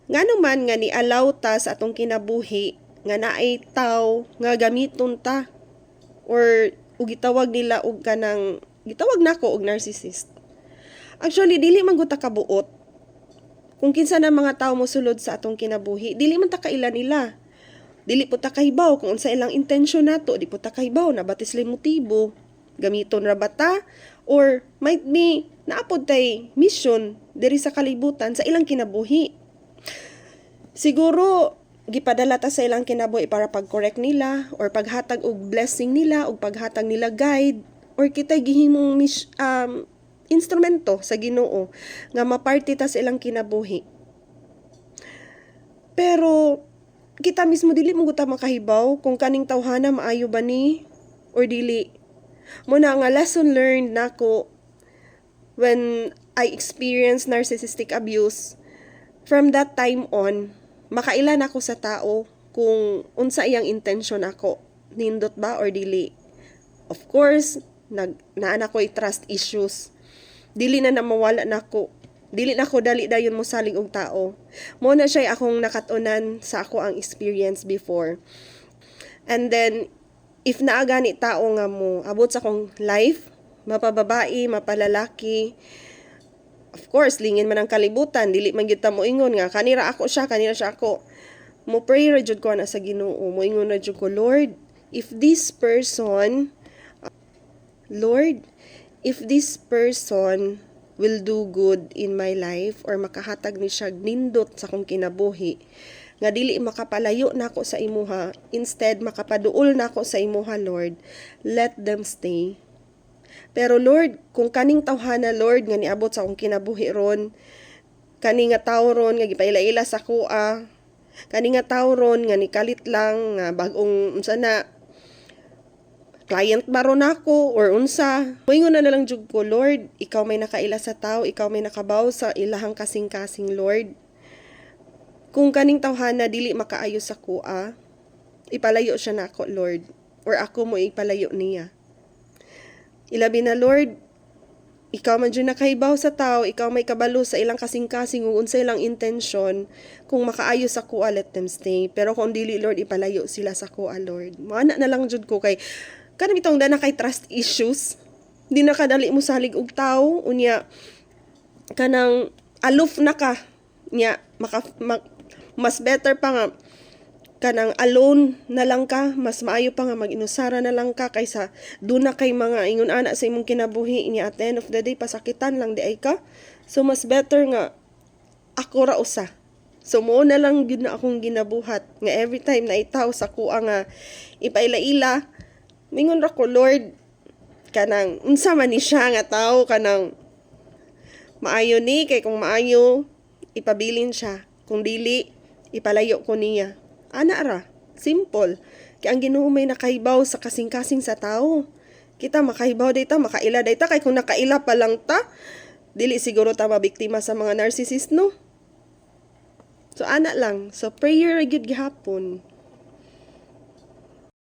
Nganuman nga ni allow ta sa atong kinabuhi nga naay taw nga gamiton ta or ug gitawag nila og kanang gitawag nako og narcissist. Actually dili man gud ta kabuot. Kung kinsa na mga tawo mosulod sa atong kinabuhi, dili man ta kaila nila. Dili po ta kahibaw kung unsa ilang intensyon nato, di po ta kahibaw na batis lay motibo. Gamiton ra ba ta or might be naapod tay mission diri sa kalibutan sa ilang kinabuhi. Siguro gipadala ta sa ilang kinabuhi para pag-correct nila or paghatag og blessing nila o paghatag nila guide or kita gihimong instrumento sa Ginoo nga maparty ta sa ilang kinabuhi. Pero kita mismo dili mo ta makahibaw kung kaning tawhana maayo ba ni or dili. Muna nga lesson learned nako when I experienced narcissistic abuse. From that time on, makailan ako sa tao kung unsa iyang intention ako, nindot ba or dili. Of course, naan ako trust issues. Dili na mawala nako. Dili na ko dali dayon mo salig og tao. Mo na siya akong nakatunan sa ako ang experience before. And then if naa gani tao nga mo abot sa akong life, mapababae, mapalalaki, of course lingin man ang kalibutan, dili man gyud ta moingon nga kanira siya ako. Mo pray ra jud ko na sa Ginoo. Moingon ra jud ko, Lord, if this person will do good in my life or makahatag ni siya nindot sa akong kinabuhi, nga dili makapalayo nako sa imuha, instead makapaduol nako sa imuha, Lord, let them stay. Pero Lord, kung kaning tawhana, Lord, nga niabot sa akong kinabuhi ron, kani nga tawo ron nga gipaila-ila sa kuha, kani nga tawo ron nga nikalit lang nga bag-ong unsa na client ba ron ako or unsa, moingon na lang jud ko, Lord, ikaw may nakaila sa tao, ikaw may nakabaw sa ilahang kasing-kasing, Lord. Kung kaning tawhana dili makaayo sa kuha, ipalayo siya nako, Lord, or ako mo ipalayo niya. Ilabi na, Lord, ikaw man dyan nakahibaw sa tao, ikaw may kabalo sa ilang kasing-kasing ug unsa ilang intention, kung makaayo sa kuha, let them stay. Pero kung dili, Lord, ipalayo sila sa kuha, Lord. Maana na lang jud ko kay kanang bitong dana kay trust issues. Di na kadali mo salig og tao, unya kanang aloof na ka. Nya mas better pa nga kanang alone na lang ka, mas maayo pa nga mag-inusara na lang ka kaysa doon na kay mga ingon ana sa imong kinabuhi niya at the end of the day pasakitan lang di ay ka. So mas better nga ako ra usa. So mo na lang gyud na akong ginabuhat nga every time na itaw sa kuha nga ipaila-ila, mingon ra ko, Lord, kanang unsa man ni siya nga tawo kanang maayo ni, kay kung maayo ipabilin siya, kung dili ipalayo ko niya. Ana ra, simple. Kaya ang Ginoo may nakahibaw sa kasing-kasing sa tao. Kita makahibaw dayta, makaila dayta, kay kung nakaila pa lang ta, dili siguro ta mabiktima sa mga narcissist, no? So ana lang. So prayer gyud gihapon.